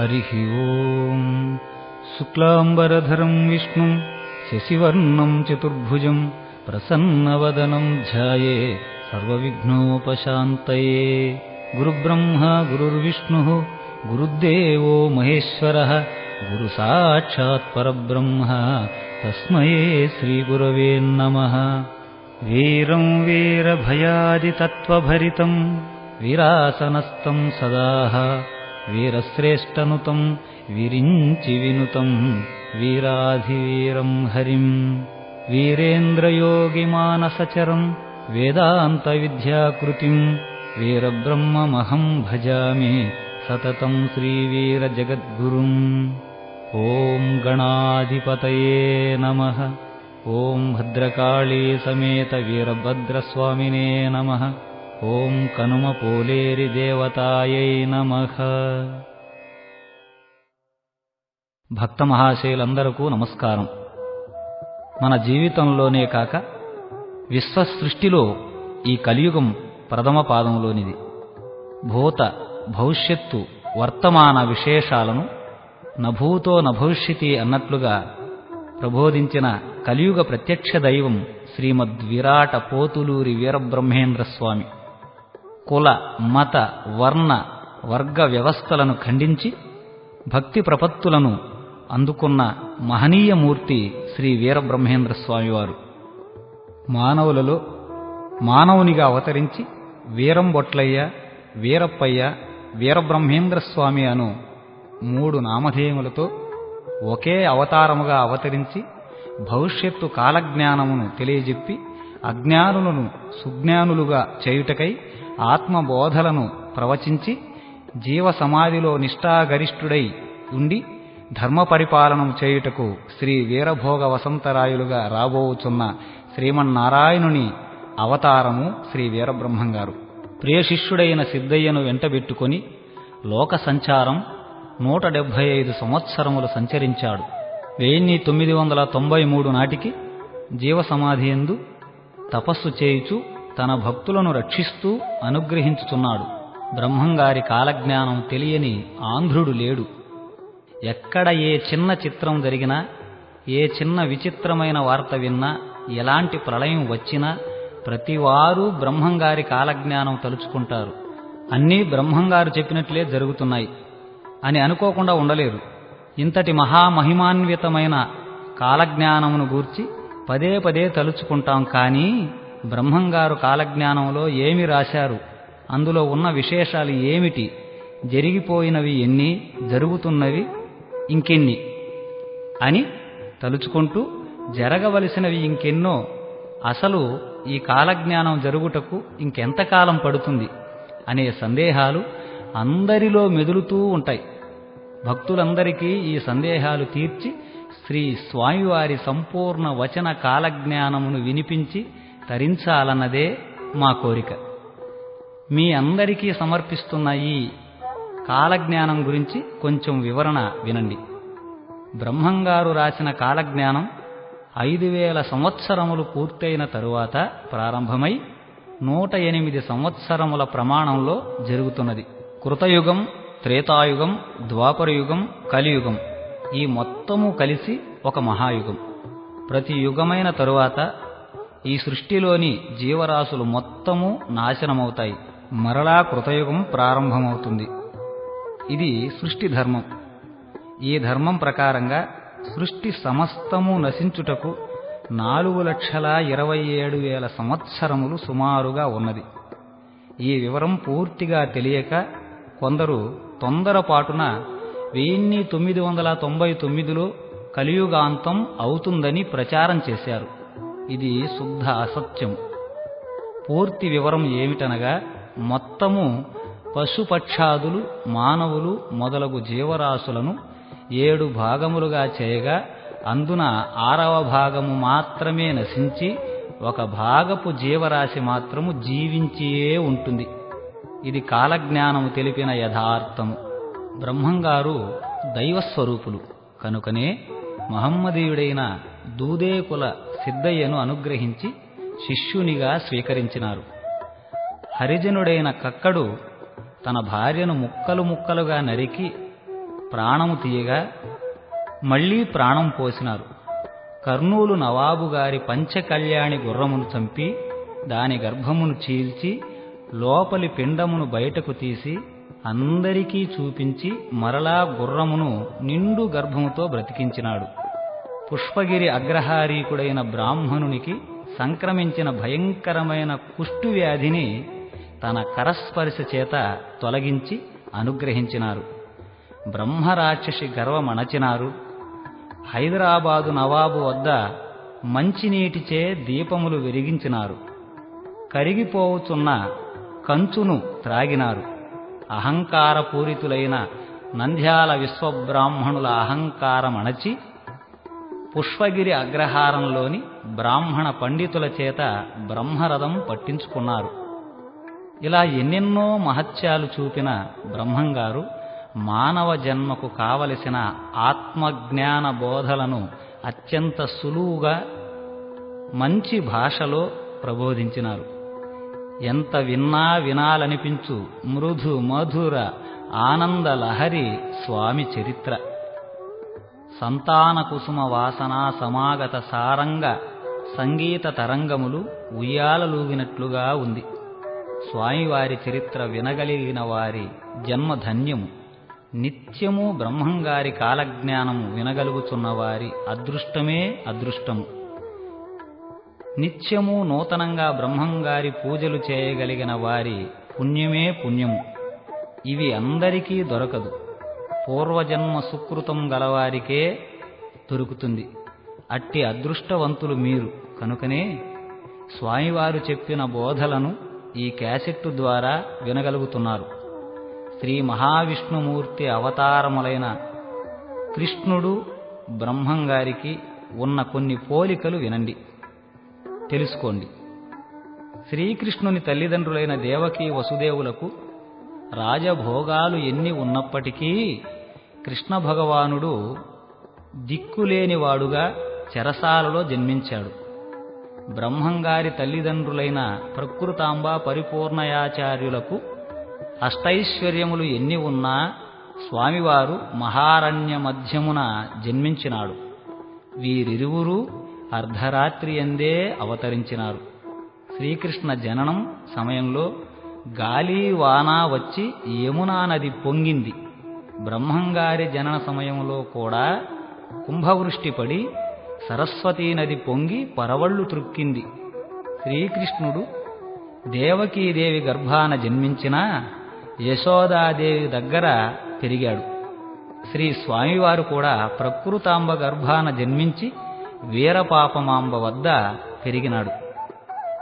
हरिः ओम्। शुक्लाम्बरधरं विष्णुं शशिवर्णं चतुर्भुजं प्रसन्नवदनं ध्याये सर्वविघ्नोपशान्तये। गुरुब्रह्मा गुरुर्विष्णुः गुरुदेवो महेश्वरः गुरुसाक्षात् परब्रह्म तस्मै श्रीगुरवे नमः। वीरं वीरभयादितत्त्वभरितं वीरासनस्थं सदाः वीरश्रेष्ठनुतं विरिञ्चि विनुतं वीराधिवीरं हरिं। वीरेन्द्रयोगिमानसचरं वेदान्तविद्याकृतिं वीरब्रह्ममहं भजामि सततं श्रीवीरजगद्गुरुम्। ॐ गणाधिपतये नमः। ॐ भद्रकाली समेत वीरभद्रस्वामिने नमः। ఓం కనుమపోలేరి దేవతాయై నమః. భక్త మహాశయులందరకు నమస్కారం. మన జీవితంలోనే కాక విశ్వసృష్టిలో ఈ కలియుగం ప్రథమ పాదంలోనిది. భూత భవిష్యత్తు వర్తమాన విశేషాలను నభూతో నభవిష్యతి అన్నట్లుగా ప్రబోధించిన కలియుగ ప్రత్యక్ష దైవం శ్రీమద్విరాట పోతులూరి వీరబ్రహ్మేంద్ర స్వామి. కుల మత వర్ణ వర్గ వ్యవస్థలను ఖండించి భక్తి ప్రపత్తులను అందుకున్న మహనీయమూర్తి శ్రీ వీరబ్రహ్మేంద్ర స్వామివారు. మానవులలో మానవునిగా అవతరించి వీరంబొట్లయ్య, వీరప్పయ్య, వీరబ్రహ్మేంద్ర స్వామి అను 3 నామధేయములతో ఒకే అవతారముగా అవతరించి భవిష్యత్తు కాలజ్ఞానమును తెలియజెప్పి అజ్ఞానులను సుజ్ఞానులుగా చేయుటకై ఆత్మబోధలను ప్రవచించి జీవ సమాధిలో నిష్ఠాగరిష్ఠుడై ఉండి ధర్మ పరిపాలనం చేయుటకు శ్రీ వీరభోగ వసంతరాయులుగా రాబోవుచున్న శ్రీమన్నారాయణుని అవతారము శ్రీ వీరబ్రహ్మంగారు. ప్రియ శిష్యుడైన సిద్ధయ్యను వెంటబెట్టుకొని లోక సంచారం 175 సంవత్సరములు సంచరించాడు. 1993 నాటికి జీవసమాధి యందు తపస్సు చేయుచు తన భక్తులను రక్షిస్తూ అనుగ్రహించుచున్నాడు. బ్రహ్మంగారి కాలజ్ఞానం తెలియని ఆంధ్రుడు లేడు. ఎక్కడ ఏ చిన్న చిత్రం జరిగినా, ఏ చిన్న విచిత్రమైన వార్త విన్నా, ఎలాంటి ప్రళయం వచ్చినా ప్రతివారూ బ్రహ్మంగారి కాలజ్ఞానం తలుచుకుంటారు. అన్నీ బ్రహ్మంగారు చెప్పినట్లే జరుగుతున్నాయి అని అనుకోకుండా ఉండలేరు. ఇంతటి మహామహిమాన్వితమైన కాలజ్ఞానమును గూర్చి పదే పదే తలుచుకుంటాం. కానీ బ్రహ్మంగారు కాలజ్ఞానంలో ఏమి రాశారు, అందులో ఉన్న విశేషాలు ఏమిటి, జరిగిపోయినవి ఎన్ని, జరుగుతున్నవి ఇంకెన్ని అని తలుచుకుంటూ జరగవలసినవి ఇంకెన్నో, అసలు ఈ కాలజ్ఞానం జరుగుటకు ఇంకెంతకాలం పడుతుంది అనే సందేహాలు అందరిలో మెదులుతూ ఉంటాయి. భక్తులందరికీ ఈ సందేహాలు తీర్చి శ్రీ స్వామివారి సంపూర్ణ వచన కాలజ్ఞానమును వినిపించి తరించాలన్నదే మా కోరిక. మీ అందరికీ సమర్పిస్తున్న ఈ కాలజ్ఞానం గురించి కొంచెం వివరణ వినండి. బ్రహ్మంగారు రాసిన కాలజ్ఞానం 5000 సంవత్సరములు పూర్తయిన తరువాత ప్రారంభమై 108 సంవత్సరముల ప్రమాణంలో జరుగుతున్నది. కృతయుగం, త్రేతాయుగం, ద్వాపరయుగం, కలియుగం ఈ మొత్తము కలిసి ఒక మహాయుగం. ప్రతి యుగమైన తరువాత ఈ సృష్టిలోని జీవరాశులు మొత్తము నాశనమవుతాయి. మరలా కృతయుగం ప్రారంభమవుతుంది. ఇది సృష్టి ధర్మం. ఈ ధర్మం ప్రకారంగా సృష్టి సమస్తము నశించుటకు 4,27,000 సంవత్సరములు సుమారుగా ఉన్నది. ఈ వివరం పూర్తిగా తెలియక కొందరు తొందరపాటున 1999లో కలియుగాంతం అవుతుందని ప్రచారం చేశారు. ఇది శుద్ధ అసత్యం. పూర్తి వివరం ఏమిటనగా, మొత్తము పశుపక్షాదులు, మానవులు మొదలగు జీవరాశులను 7 భాగములుగా చేయగా అందున 6వ భాగము మాత్రమే నశించి 1 భాగపు జీవరాశి మాత్రము జీవించియే ఉంటుంది. ఇది కాలజ్ఞానము తెలిపిన యథార్థము. బ్రహ్మంగారు దైవస్వరూపులు కనుకనే మహమ్మదీయుడైన దూదేకుల సిద్ధయ్యను అనుగ్రహించి శిష్యునిగా స్వీకరించినారు. హరిజనుడైన కక్కడు తన భార్యను ముక్కలు ముక్కలుగా నరికి ప్రాణము తీయగా మళ్లీ ప్రాణం పోసినారు. కర్నూలు నవాబు గారి పంచకళ్యాణి గుర్రమును చంపి దాని గర్భమును చీల్చి లోపలి పిండమును బయటకు తీసి అందరికీ చూపించి మరలా గుర్రమును నిండు గర్భముతో బ్రతికించినాడు. పుష్పగిరి అగ్రహారీకుడైన బ్రాహ్మణునికి సంక్రమించిన భయంకరమైన కుష్టు వ్యాధిని తన కరస్పర్శ చేత తొలగించి అనుగ్రహించినారు. బ్రహ్మరాక్షసి గర్వమణచినారు. హైదరాబాదు నవాబు వద్ద మంచినీటిచే దీపములు వెలిగించినారు. కరిగిపోవుచున్న కంచును త్రాగినారు. అహంకారపూరితులైన నంద్యాల విశ్వబ్రాహ్మణుల అహంకారమణచి పుష్పగిరి అగ్రహారంలోని బ్రాహ్మణ పండితుల చేత బ్రహ్మరథం పట్టించుకున్నారు. ఇలా ఎన్నెన్నో మహత్యాలు చూపిన బ్రహ్మంగారు మానవ జన్మకు కావలసిన ఆత్మజ్ఞాన బోధలను అత్యంత సులువుగా మంచి భాషలో ప్రబోధించినారు. ఎంత విన్నా వినాలనిపించు మృదు మధుర ఆనంద లహరి స్వామి చరిత్ర. సంతాన కుసుమ వాసనా సమాగత సారంగ సంగీత తరంగములు ఉయ్యాలలూగినట్లుగా ఉంది. స్వామివారి చరిత్ర వినగలిగిన వారి జన్మధన్యము. నిత్యము బ్రహ్మంగారి కాలజ్ఞానము వినగలుగుచున్న వారి అదృష్టమే అదృష్టము. నిత్యము నూతనంగా బ్రహ్మంగారి పూజలు చేయగలిగిన వారి పుణ్యమే పుణ్యము. ఇవి అందరికీ దొరకదు. పూర్వజన్మ సుకృతం గలవారికే దొరుకుతుంది. అట్టి అదృష్టవంతులు మీరు. కనుకనే స్వామివారు చెప్పిన బోధలను ఈ క్యాసెట్టు ద్వారా వినగలుగుతున్నారు. శ్రీ మహావిష్ణుమూర్తి అవతారములైన కృష్ణుడు బ్రహ్మంగారికి ఉన్న కొన్ని పోలికలు వినండి, తెలుసుకోండి. శ్రీకృష్ణుని తల్లిదండ్రులైన దేవకీ వసుదేవులకు రాజభోగాలు ఎన్ని ఉన్నప్పటికీ కృష్ణ భగవానుడు దిక్కులేనివాడుగా చెరసాలలో జన్మించాడు. బ్రహ్మంగారి తల్లిదండ్రులైన ప్రకృతాంబ పరిపూర్ణయాచార్యులకు అష్టైశ్వర్యములు ఎన్ని ఉన్నా స్వామివారు మహారణ్య మధ్యమున జన్మించినాడు. వీరిరువురూ అర్ధరాత్రి యందే అవతరించినారు. శ్రీకృష్ణ జననం సమయంలో గాలి వాన వచ్చి యమునా నది పొంగింది. బ్రహ్మంగారి జనన సమయంలో కూడా కుంభవృష్టి పడి సరస్వతీ నది పొంగి పరవళ్లు త్రుక్కింది. శ్రీకృష్ణుడు దేవకీదేవి గర్భాన జన్మించినా యశోదాదేవి దగ్గర పెరిగాడు. శ్రీ స్వామివారు కూడా ప్రకృతాంబ గర్భాన జన్మించి వీరపాపమాంబ వద్ద పెరిగినాడు.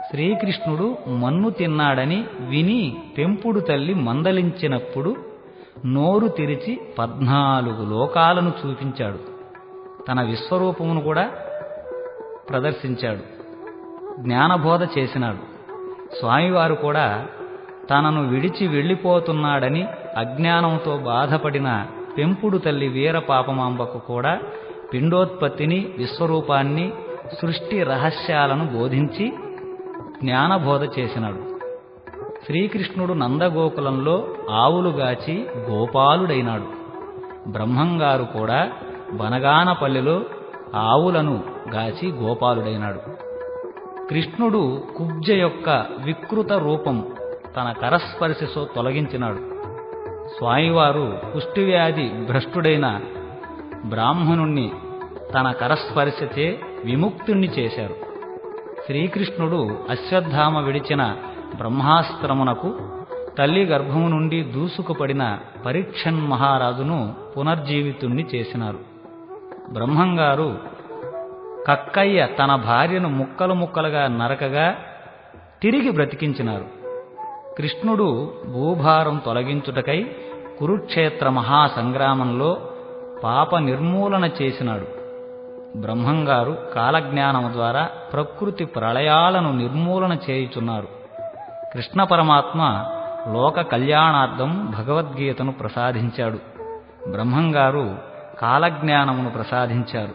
శ్రీకృష్ణుడు మన్ను తిన్నాడని విని పెంపుడు తల్లి మందలించినప్పుడు నోరు తెరిచి 14 లోకాలను చూపించాడు. తన విశ్వరూపమును కూడా ప్రదర్శించాడు. జ్ఞానబోధ చేసినాడు. స్వామివారు కూడా తనను విడిచి వెళ్ళిపోతున్నాడని అజ్ఞానంతో బాధపడిన పెంపుడు తల్లి వీరపాపమాంబకు కూడా పిండోత్పత్తిని, విశ్వరూపాన్ని, సృష్టి రహస్యాలను బోధించి జ్ఞానబోధ చేసినాడు. శ్రీకృష్ణుడు నందగోకులంలో ఆవులుగాచి గోపాలుడైనాడు. బ్రహ్మంగారు కూడా బనగానపల్లిలో ఆవులను గాచి గోపాలుడైనాడు. కృష్ణుడు కుబ్జ యొక్క వికృత రూపం తన కరస్పర్శతో తొలగించినాడు. స్వామివారు కుష్ఠవ్యాధి భ్రష్టుడైన బ్రాహ్మణుణ్ణి తన కరస్పర్శచే విముక్తుణ్ణి చేశారు. శ్రీకృష్ణుడు అశ్వత్థామ విడిచిన బ్రహ్మాస్త్రమునకు తల్లి గర్భము నుండి దూసుకుపడిన పరీక్షన్ మహారాజును పునర్జీవితుణ్ణి చేసినారు. బ్రహ్మంగారు కక్కయ్య తన భార్యను ముక్కలు ముక్కలుగా నరకగా తిరిగి బ్రతికించినారు. కృష్ణుడు భూభారం తొలగించుటకై కురుక్షేత్ర మహాసంగ్రామంలో పాప నిర్మూలన చేసినాడు. బ్రహ్మంగారు కాలజ్ఞానము ద్వారా ప్రకృతి ప్రళయాలను నిర్మూలన చేయుచున్నారు. కృష్ణ పరమాత్మ లోక కళ్యాణార్థం భగవద్గీతను ప్రసాదించాడు. బ్రహ్మంగారు కాలజ్ఞానమును ప్రసాదించారు.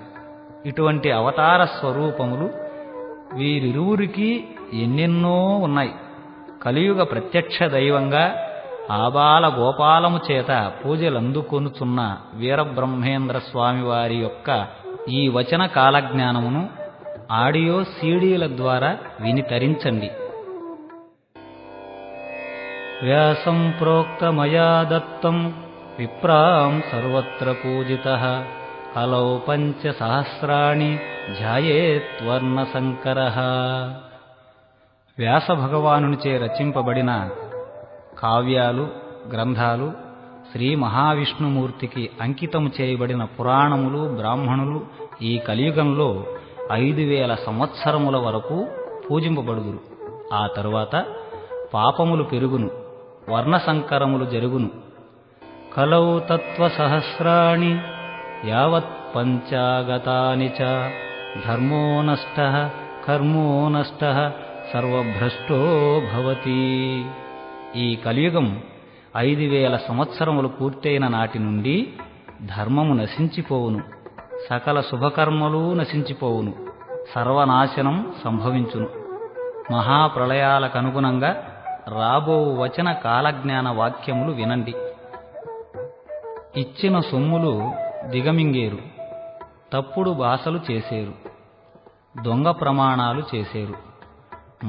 ఇటువంటి అవతార స్వరూపములు వీరిరువురికి ఎన్నెన్నో ఉన్నాయి. కలియుగ ప్రత్యక్ష దైవంగా ఆబాల గోపాలము చేత పూజలందుకొనుచున్న వీరబ్రహ్మేంద్ర స్వామివారి యొక్క ఈ వచన కాలజ్ఞానమును ఆడియో సీడీల ద్వారా విని తరించండి. వ్యాసం ప్రోక్తమయా దత్తం విప్రాం సర్వత్ర పూజితః కలౌ పంచసహస్రాణి ధ్యాయేత్వర్ణశంకరః. వ్యాస భగవానునిచే రచింపబడిన కావ్యాలు, గ్రంథాలు, శ్రీ మహావిష్ణుమూర్తికి అంకితము చేయబడిన పురాణములు, బ్రాహ్మణులు ఈ కలియుగంలో 5000 సంవత్సరముల వరకు పూజింపబడుదురు. ఆ తరువాత పాపములు పెరుగును, వర్ణసంకరములు జరుగును. కలౌ తత్వసహస్రాణి యావత్ పంచాగతాని చ ధర్మో నష్టః కర్మో నష్టః సర్వభ్రష్టో భవతి. ఈ కలియుగం 5000 సంవత్సరములు పూర్తయిన నాటి నుండి ధర్మము నశించిపోవును, సకల శుభకర్మలు నశించిపోవును, సర్వనాశనం సంభవించును. మహాప్రళయాలకనుగుణంగా రాబో వచన కాలజ్ఞాన వాక్యములు వినండి. ఇచ్చిన సొమ్ములు దిగమింగేరు, తప్పుడు బాసలు చేసేరు, దొంగ ప్రమాణాలు చేసేరు,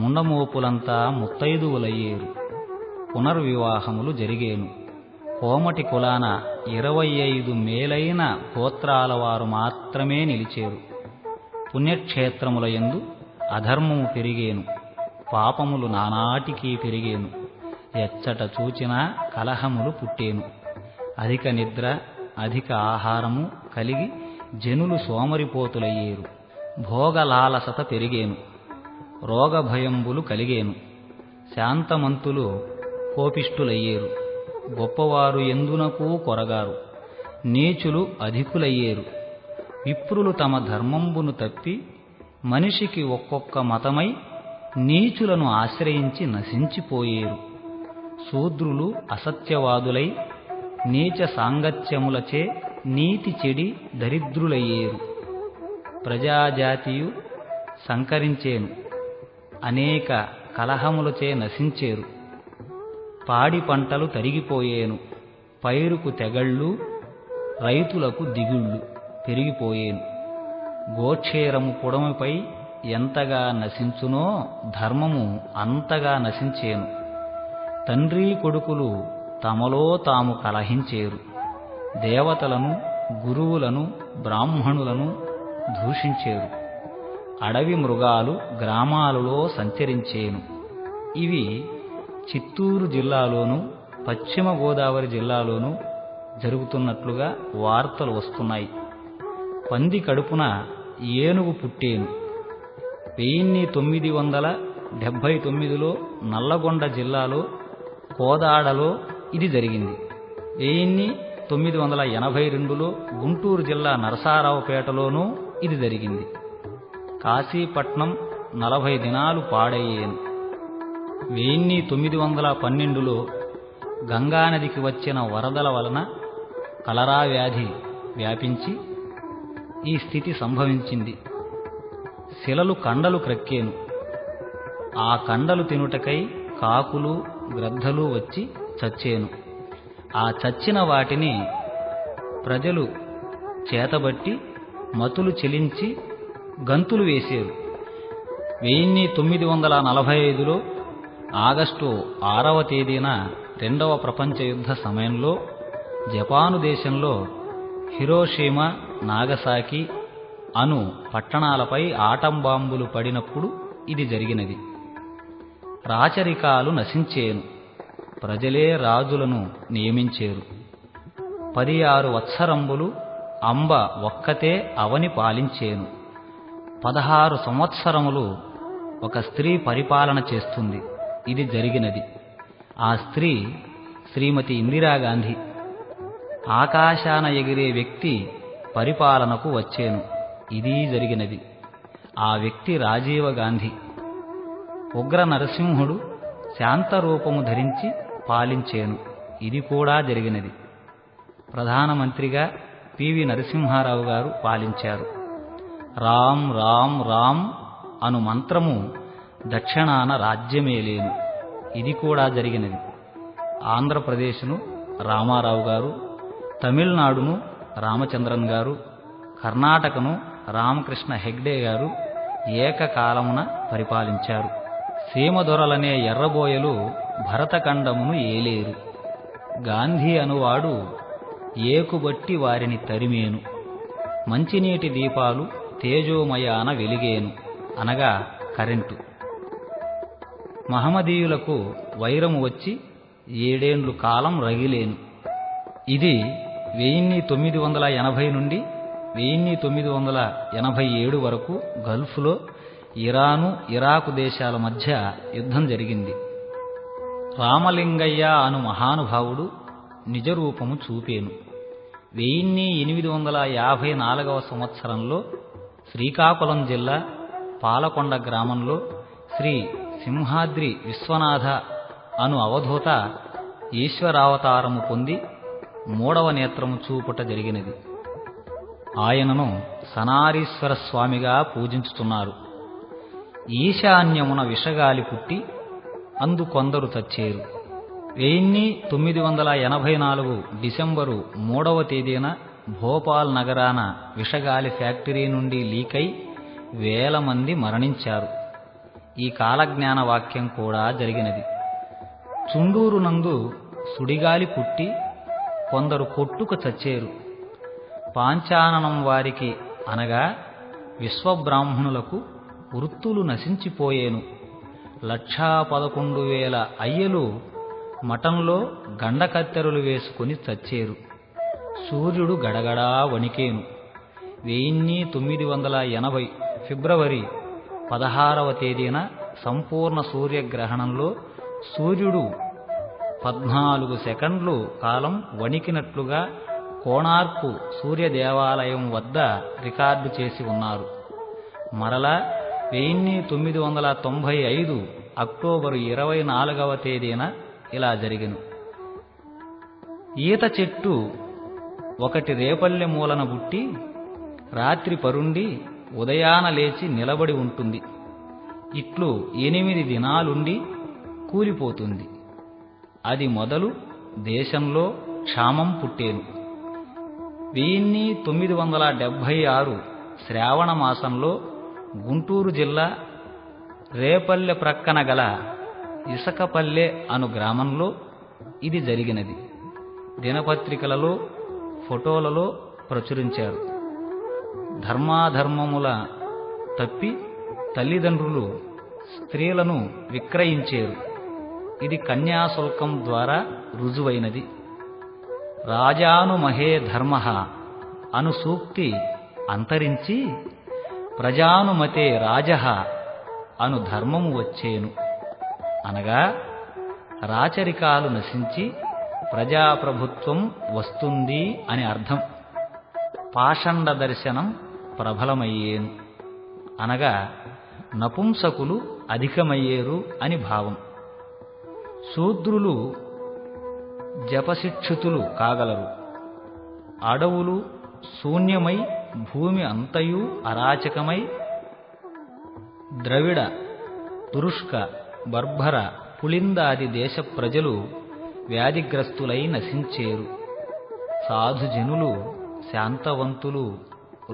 ముండమోపులంతా ముత్తైదువులయ్యేరు, పునర్వివాహములు జరిగేను. కోమటి కులాన 25 మేలైన గోత్రాల వారు మాత్రమే నిలిచేరు. పుణ్యక్షేత్రముల యందు అధర్మము పెరిగేను, పాపములు నానాటికీ పెరిగేను. ఎచ్చట చూచినా కలహములు పుట్టేను. అధిక నిద్ర, అధిక ఆహారము కలిగి జనులు సోమరిపోతులయ్యేరు. భోగలాలసత పెరిగేను, రోగభయంబులు కలిగేను. శాంతమంతులు కోపిష్ఠులయ్యేరు, గొప్పవారు ఎందునకూ కొరగారు. నీచులు అధికులయ్యేరు. విప్రులు తమ ధర్మంబును తప్పి మనిషికి ఒక్కొక్క మతమై నీచులను ఆశ్రయించి నశించిపోయేరు. శూద్రులు అసత్యవాదులై నీచ సాంగత్యములచే నీతి చెడి దరిద్రులయ్యేరు. ప్రజాజాతియు సంకరించేను, అనేక కలహములచే నశించేరు. పాడి పంటలు తరిగిపోయేను, పైరుకు తెగళ్ళు, రైతులకు దిగుళ్ళు పెరిగిపోయేను. గోక్షేరము పుడమిపై ఎంతగా నశించునో ధర్మము అంతగా నశించేను. తండ్రి కొడుకులు తమలో తాము కలహించేరు. దేవతలను, గురువులను, బ్రాహ్మణులను దూషించేరు. అడవి మృగాలు గ్రామాలలో సంచరించేను. ఇవి చిత్తూరు జిల్లాలోనూ, పశ్చిమ గోదావరి జిల్లాలోనూ జరుగుతున్నట్లుగా వార్తలు వస్తున్నాయి. పంది కడుపున ఏనుగు పుట్టేను. 1979లో నల్లగొండ జిల్లాలో కోదాడలో ఇది జరిగింది. 1982లో గుంటూరు జిల్లా నరసారావుపేటలోనూ ఇది జరిగింది. కాశీపట్నం 40 దినాలు పాడయ్యేను. 1912లో గంగానదికి వచ్చిన వరదల వలన కలరా వ్యాధి వ్యాపించి ఈ స్థితి సంభవించింది. శిలలు కండలు క్రక్కేను. ఆ కండలు తినుటకై కాకులు, గ్రద్దలు వచ్చి చచ్చేను. ఆ చచ్చిన వాటిని ప్రజలు చేతబట్టి మతులు చెలించి గంతులు వేసేరు. 1945లో ఆగస్టు 6వ తేదీన 2వ ప్రపంచ యుద్ధ సమయంలో జపాను దేశంలో హిరోషిమా, నాగసాకి అను పట్టణాలపై ఆటం బాంబులు పడినప్పుడు ఇది జరిగినది. రాచరికాలు నశించేను. ప్రజలే రాజులను నియమించేరు. 16 వత్సరంబులు అంబ ఒక్కతే అవని పాలించేను. 16 సంవత్సరములు ఒక స్త్రీ పరిపాలన చేస్తుంది. ఇది జరిగినది. ఆ స్త్రీ శ్రీమతి ఇందిరాగాంధీ. ఆకాశాన ఎగిరే వ్యక్తి పరిపాలనకు వచ్చేను. ఇది జరిగినది. ఆ వ్యక్తి రాజీవ గాంధీ. ఉగ్ర నరసింహుడు శాంతరూపము ధరించి పాలించేను. ఇది కూడా జరిగినది. ప్రధానమంత్రిగా పివి నరసింహారావు గారు పాలించారు. రామ్ రామ్ రామ్ అను మంత్రము దక్షిణాన రాజ్యమేలేను. ఇది కూడా జరిగినది. ఆంధ్రప్రదేశ్ను రామారావు గారు, తమిళనాడును రామచంద్రన్ గారు, కర్ణాటకను రామకృష్ణ హెగ్డే గారు ఏకకాలమున పరిపాలించారు. సీమదొరలనే ఎర్రబోయలు భరతఖండమును ఏలేరు. గాంధీ అనువాడు ఏకుబట్టి వారిని తరిమేను. మంచినీటి దీపాలు తేజోమయాన వెలిగేను, అనగా కరెంటు. మహమ్మదీయులకు వైరము వచ్చి 7 ఏండ్లు కాలం రగిలేను. ఇది 1980 నుండి 1987 వరకు గల్ఫ్లో ఇరాను, ఇరాకు దేశాల మధ్య యుద్ధం జరిగింది. రామలింగయ్య అను మహానుభావుడు నిజరూపము చూపేను. 1854 సంవత్సరంలో శ్రీకాకుళం జిల్లా పాలకొండ గ్రామంలో శ్రీ సింహాద్రి విశ్వనాథ అను అవధూత ఈశ్వరావతారము పొంది 3వ నేత్రము చూపుట జరిగినది. ఆయనను సనారీశ్వర స్వామిగా పూజించుతున్నారు. ఈశాన్యమున విషగాలి పుట్టి అందు కొందరు చచ్చేరు. 1984 డిసెంబరు 3వ తేదీన భోపాల్ నగరాన విషగాలి ఫ్యాక్టరీ నుండి లీకై వేల మంది మరణించారు. ఈ కాలజ్ఞాన వాక్యం కూడా జరిగినది. చుండూరు నందు సుడిగాలి పుట్టి కొందరు కొట్టుకు చచ్చేరు. పాంచాననం వారికి అనగా విశ్వబ్రాహ్మణులకు వృత్తులు నశించిపోయేను. 1,11,000 అయ్యలు మఠంలో గండకత్తెరలు వేసుకుని చచ్చేరు. సూర్యుడు గడగడా వణికేను. 1980 ఫిబ్రవరి 16వ తేదీన సంపూర్ణ సూర్యగ్రహణంలో సూర్యుడు 14 సెకండ్లు కాలం వణికినట్లుగా కోణార్కు సూర్యదేవాలయం వద్ద రికార్డు చేసి ఉన్నారు. మరలా 1995 అక్టోబరు 24వ తేదీన ఇలా జరిగెను. ఈత చెట్టు ఒకటి రేపల్లె మూలన బుట్టి రాత్రి పరుండి ఉదయాన లేచి నిలబడి ఉంటుంది. ఇట్లు 8 దినాలుండి కూలిపోతుంది. అది మొదలు దేశంలో క్షామం పుట్టేను. 1976 శ్రావణ మాసంలో గుంటూరు జిల్లా రేపల్లె ప్రక్కన గల ఇసకపల్లె అను గ్రామంలో ఇది జరిగినది. దినపత్రికలలో, ఫోటోలలో ప్రచురించారు. ధర్మాధర్మముల తప్పి తల్లిదండ్రులు స్త్రీలను విక్రయించేరు. ఇది కన్యాశుల్కం ద్వారా రుజువైనది. రాజానుమహే ధర్మః అను సూక్తి అంతరించి ప్రజానుమతే రాజః అను ధర్మము వచ్చేను. అనగా రాచరికాలు నశించి ప్రజాప్రభుత్వం వస్తుంది అని అర్థం. పాషండ దర్శనం ప్రబలమయ్యేను, అనగా నపుంసకులు అధికమయ్యేరు అని భావం. శూద్రులు జపశిక్షితులు కాగలరు. అడవులు శూన్యమై భూమి అంతయు అరాచకమై ద్రవిడ, తురుష్క, బర్భర, పులిందాది దేశ ప్రజలు వ్యాధిగ్రస్తులై నశించేరు. సాధుజనులు శాంతవంతులు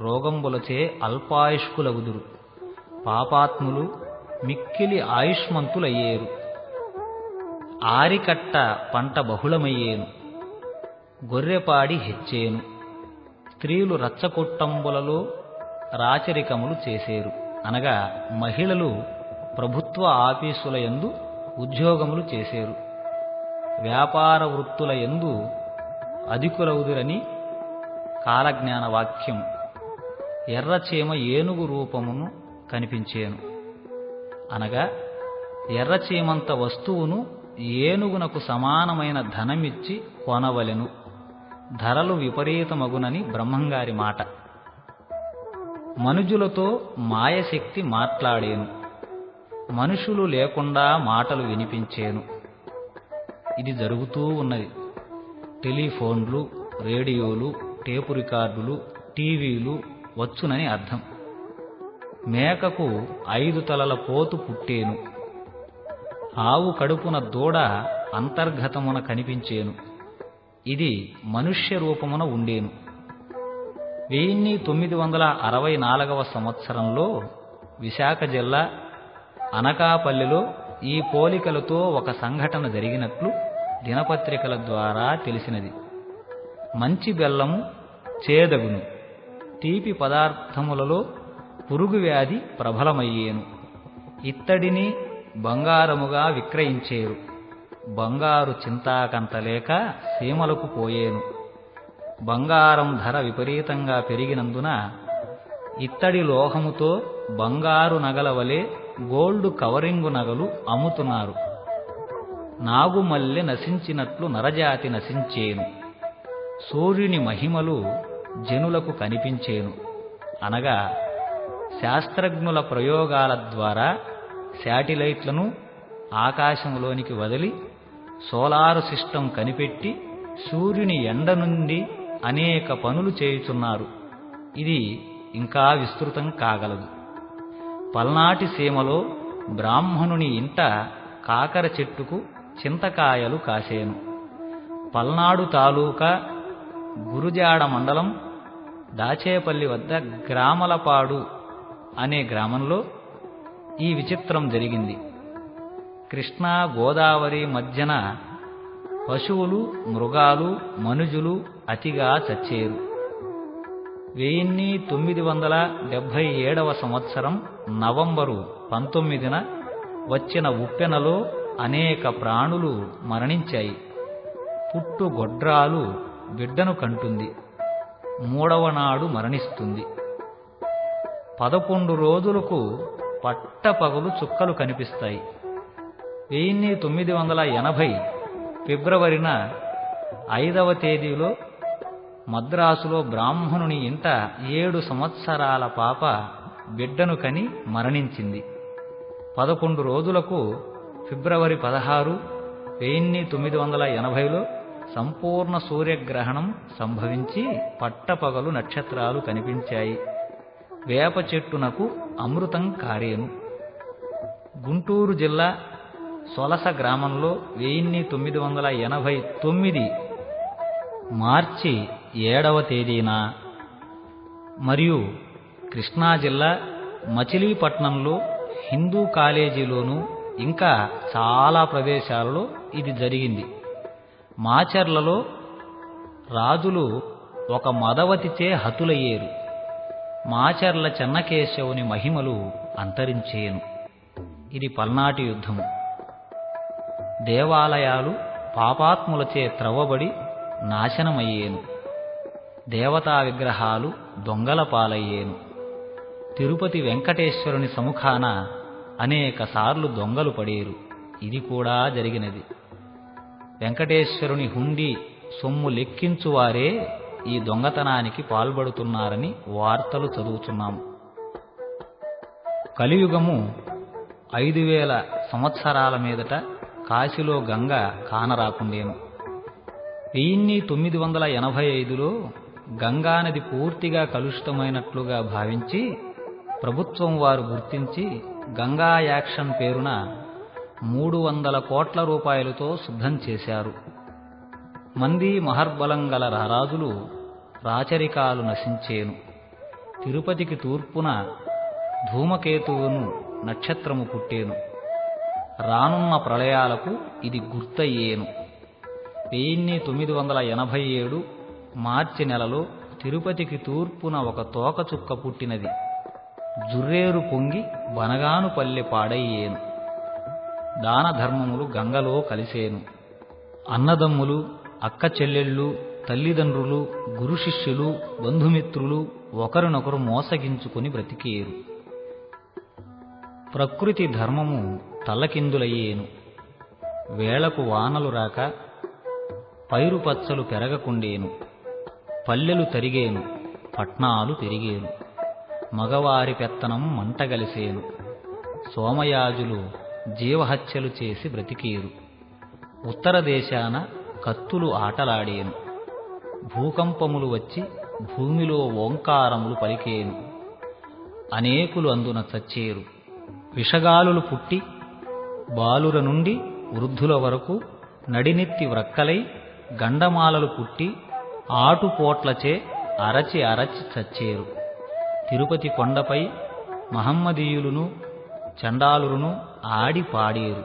రోగంబులచే అల్పాయుష్కులగుదురు. పాపాత్ములు మిక్కిలి ఆయుష్మంతులయ్యేరు. ఆరికట్ట పంట బహుళమయ్యేను. గొర్రెపాడి హెచ్చేను. స్త్రీలు రచ్చకొట్టంబులలో రాచరికములు చేసేరు, అనగా మహిళలు ప్రభుత్వ ఆఫీసుల యందు ఉద్యోగములు చేసేరు. వ్యాపార వృత్తుల యందు అధికులవుదురని కాలజ్ఞాన వాక్యం. ఎర్రచీమ ఏనుగు రూపమును కనిపించేను, అనగా ఎర్రచీమంత వస్తువును ఏనుగునకు సమానమైన ధనమిచ్చి కొనవలెను. ధరలు విపరీతమగునని బ్రహ్మంగారి మాట. మనుజులతో మాయశక్తి మాట్లాడేను. మనుషులు లేకుండా మాటలు వినిపించేను. ఇది జరుగుతూ ఉన్నది. టెలిఫోన్లు, రేడియోలు, టేపు రికార్డులు, టీవీలు వచ్చునని అర్థం. మేకకు 5 తలల పోతు పుట్టేను. ఆవు కడుపున దూడ అంతర్గతమున కనిపించేను. ఇది మనుష్య రూపమున ఉండేను. 1964 సంవత్సరంలో విశాఖ జిల్లా అనకాపల్లిలో ఈ పోలికలతో ఒక సంఘటన జరిగినట్లు దినపత్రికల ద్వారా తెలిసినది. మంచి బెల్లము చేదగును, తీపి పదార్థములలో పురుగు వ్యాధి ప్రబలమయ్యేను. ఇత్తడిని బంగారముగా విక్రయించేరు. బంగారు చింతాకంతలేక సీమలకు పోయేను. బంగారం ధర విపరీతంగా పెరిగినందున ఇత్తడి లోహముతో బంగారు నగల వలె గోల్డ్ కవరింగు నగలు అమ్ముతున్నారు. నాగుమల్లె నశించినట్లు నరజాతి నశించేను. సూర్యుని మహిమలు జనులకు కనిపించేను. అనగా శాస్త్రజ్ఞుల ప్రయోగాల ద్వారా శాటిలైట్లను ఆకాశంలోనికి వదిలి సోలారు సిస్టమ్ కనిపెట్టి సూర్యుని ఎండ నుండి అనేక పనులు చేయుచున్నారు. ఇది ఇంకా విస్తృతం కాగలదు. పల్నాటి సీమలో బ్రాహ్మణుని ఇంట కాకర చెట్టుకు చింతకాయలు కాసేను. పల్నాడు తాలూకా గురుజాడ మండలం దాచేపల్లి వద్ద గ్రామలపాడు అనే గ్రామంలో ఈ విచిత్రం జరిగింది. కృష్ణా గోదావరి మధ్యన పశువులు, మృగాలు, మనుజులు అతిగా చచ్చేరు. 1977 సంవత్సరం నవంబరు 19న వచ్చిన ఉప్పెనలో అనేక ప్రాణులు మరణించాయి. పుట్టు గొడ్రాలు బిడ్డను కంటుంది, 3వ నాడు మరణిస్తుంది. 11 రోజులకు పట్టపగలు చుక్కలు కనిపిస్తాయి. 1980 ఫిబ్రవరిన 5వ తేదీలో మద్రాసులో బ్రాహ్మణుని ఇంట 7 సంవత్సరాల పాప బిడ్డను కని మరణించింది. 11 రోజులకు ఫిబ్రవరి 16, 1980లో సంపూర్ణ సూర్యగ్రహణం సంభవించి పట్టపగలు నక్షత్రాలు కనిపించాయి. వేప చెట్టునకు అమృతం కారేను. గుంటూరు జిల్లా సొలస గ్రామంలో 1989 మార్చి 7వ తేదీన మరియు కృష్ణా జిల్లా మచిలీపట్నంలో హిందూ కాలేజీలోనూ ఇంకా చాలా ప్రదేశాలలో ఇది జరిగింది. మాచర్లలో రాజులు ఒక మదవతిచే హతులయ్యేరు. మాచర్ల చెన్నకేశవుని మహిమలు అంతరించేను. ఇది పల్నాటి యుద్ధము. దేవాలయాలు పాపాత్ములచే త్రవ్వబడి నాశనమయ్యేను. దేవతా విగ్రహాలు దొంగల పాలయ్యేను. తిరుపతి వెంకటేశ్వరుని సముఖాన అనేక సార్లు దొంగలు పడేరు. ఇది కూడా జరిగినది. వెంకటేశ్వరుని హుండీ సొమ్ము లెక్కించువారే ఈ దొంగతనానికి పాల్పడుతున్నారని వార్తలు చదువుతున్నాము. కలియుగము 5000 సంవత్సరాల మీదట కాశీలో గంగ కానరాకుండేను. 1985లో గంగానది పూర్తిగా కలుషితమైనట్లుగా భావించి ప్రభుత్వం వారు గుర్తించి గంగా యాక్షన్ పేరున 300 కోట్ల రూపాయలతో శుద్ధం చేశారు. మంది మహర్బలం గల రారాజులు రాచరికాలు నశించేను. తిరుపతికి తూర్పున ధూమకేతువును నక్షత్రము పుట్టేను. రానున్న ప్రళయాలకు ఇది గుర్తయ్యేను. 1987 మార్చి నెలలో తిరుపతికి తూర్పున ఒక తోకచుక్క పుట్టినది. జుర్రేరు పొంగి బనగానుపల్లె పాడయ్యేను. దాన ధర్మములు గంగలో కలిసేను. అన్నదమ్ములు, అక్క చెల్లెళ్ళు, తల్లిదండ్రులు, గురు శిష్యులు, బంధుమిత్రులు ఒకరినొకరు మోసగించుకుని బ్రతికేరు. ప్రకృతి ధర్మము తల్లకిందులయ్యేను. వేళకు వానలు రాక పైరు పచ్చలు పెరగకుండేను. పల్లెలు తరిగేను, పట్నాలు పెరిగేను. మగవారి పెత్తనం మంటగలిసేను. సోమయాజులు జీవహత్యలు చేసి బ్రతికేరు. ఉత్తర దేశాన కత్తులు ఆటలాడేను. భూకంపములు వచ్చి భూమిలో ఓంకారములు పలికేను. అనేకులు అందున చచ్చేరు. విషగాలులు పుట్టి బాలుర నుండి వృద్ధుల వరకు నడినెత్తి వ్రక్కలై గండమాలలు పుట్టి ఆటుపోట్లచే అరచి అరచి చచ్చేరు. తిరుపతి కొండపై మహమ్మదీయులును చండాలురును ఆడి పాడేరు.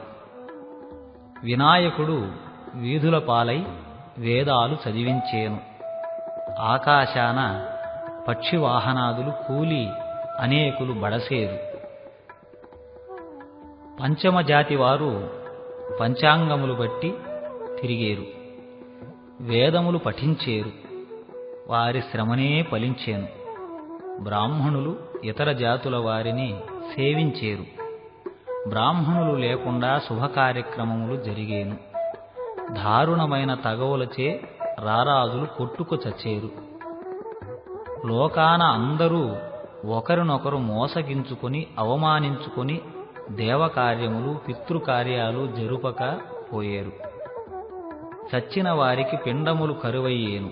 వినాయకుడు వీధుల పాలై వేదాలు చదివించేను. ఆకాశాన పక్షివాహనాదులు కూలి అనేకులు బడసేరు. పంచమజాతి వారు పంచాంగములు బట్టి తిరిగేరు. వేదములు పఠించేరు. వారి శ్రమనే ఫలించేను. బ్రాహ్మణులు ఇతర జాతుల వారిని సేవించేరు. బ్రాహ్మణులు లేకుండా శుభకార్యక్రమములు జరిగేను. దారుణమైన తగవులచే రారాజులు కొట్టుకు చచ్చేరు. లోకాన అందరూ ఒకరినొకరు మోసగించుకొని అవమానించుకొని దేవకార్యములు పితృకార్యాలు జరుపక పోయేరు. చచ్చిన వారికి పిండములు కరువయ్యేను.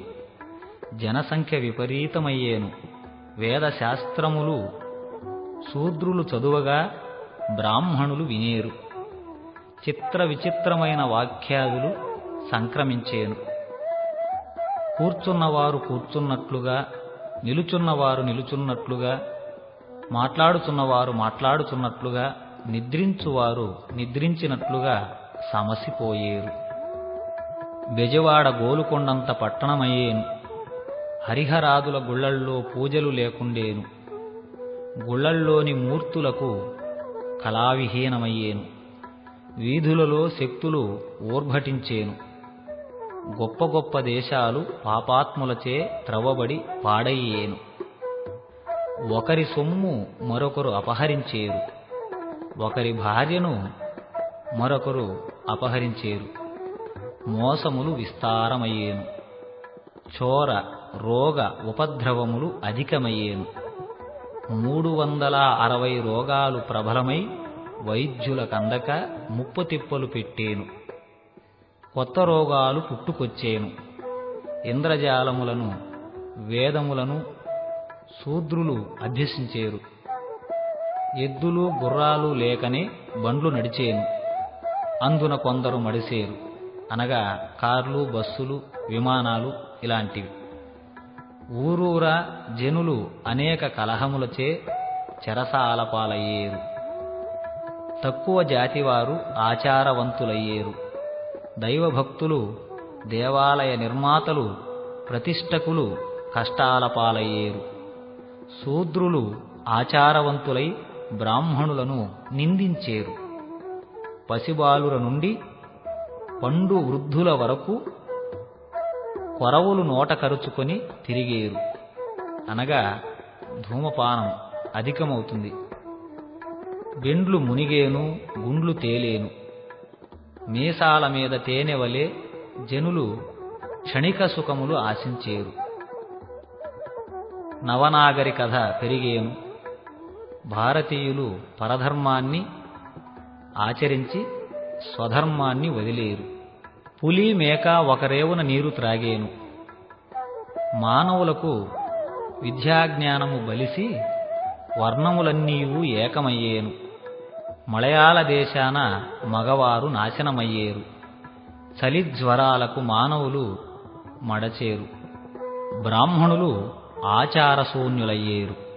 జనసంఖ్య విపరీతమయ్యేను. వేదశాస్త్రములు శూద్రులు చదువగా బ్రాహ్మణులు వినేరు. చిత్ర విచిత్రమైన వాక్యాదులు సంక్రమించేను. కూర్చున్నవారు కూర్చున్నట్లుగా, నిలుచున్నవారు నిలుచున్నట్లుగా, మాట్లాడుచున్నవారు మాట్లాడుచున్నట్లుగా, నిద్రించువారు నిద్రించినట్లుగా సమసిపోయేరు. బెజవాడ గోలుకొండంత పట్టణమయ్యేను. హరిహరాదుల గుళ్ళల్లో పూజలు లేకుండేను. గుళ్ళల్లోని మూర్తులకు కళావిహీనమయ్యేను. వీధులలో శక్తులు ఊర్భటించేను. గొప్ప గొప్ప దేశాలు పాపాత్ములచే త్రవ్వబడి పాడయ్యేను. ఒకరి సొమ్ము మరొకరు అపహరించేరు. ఒకరి భార్యను మరొకరు అపహరించేరు. మోసములు విస్తారమయ్యేను. చోర రోగ ఉపద్రవములు అధికమయ్యేను. 360 రోగాలు ప్రబలమై వైద్యుల కందక ముప్పుతిప్పలు పెట్టేను. కొత్త రోగాలు పుట్టుకొచ్చేను. ఇంద్రజాలములను వేదములను శూద్రులు అభ్యసించేరు. ఎద్దులు గుర్రాలు లేకనే బండ్లు నడిచేను. అందున కొందరు మడిసేరు, అనగా కార్లు, బస్సులు, విమానాలు ఇలాంటివి. ఊరూరా జనులు అనేక కలహములచే చెరసాల పాలయ్యేరు. తక్కువ జాతివారు ఆచారవంతులయ్యేరు. దైవభక్తులు, దేవాలయ నిర్మాతలు, ప్రతిష్టకులు కష్టాల పాలయ్యేరు. శూద్రులు ఆచారవంతులై బ్రాహ్మణులను నిందించేరు. పసిబాలుర నుండి పండు వృద్ధుల వరకు కొరవులు నోట కరుచుకొని తిరిగేరు, అనగా ధూమపానం అధికమవుతుంది. బెండ్లు మునిగేను, గుండ్లు తేలేను. మీసాల మీద తేనెవలే జనులు క్షణిక సుఖములు ఆశించేరు. నవనాగరికత పెరిగేను. భారతీయులు పరధర్మాన్ని ఆచరించి స్వధర్మాన్ని వదిలేరు. పులి మేక ఒకరేవున నీరు త్రాగేను. మానవులకు విద్యాజ్ఞానము బలిసి వర్ణములన్నీయూ ఏకమయ్యేను. మలయాళ దేశాన మగవారు నాశనమయ్యేరు. చలిజ్వరాలకు మానవులు మడచేరు. బ్రాహ్మణులు ఆచారశూన్యులయ్యేరు.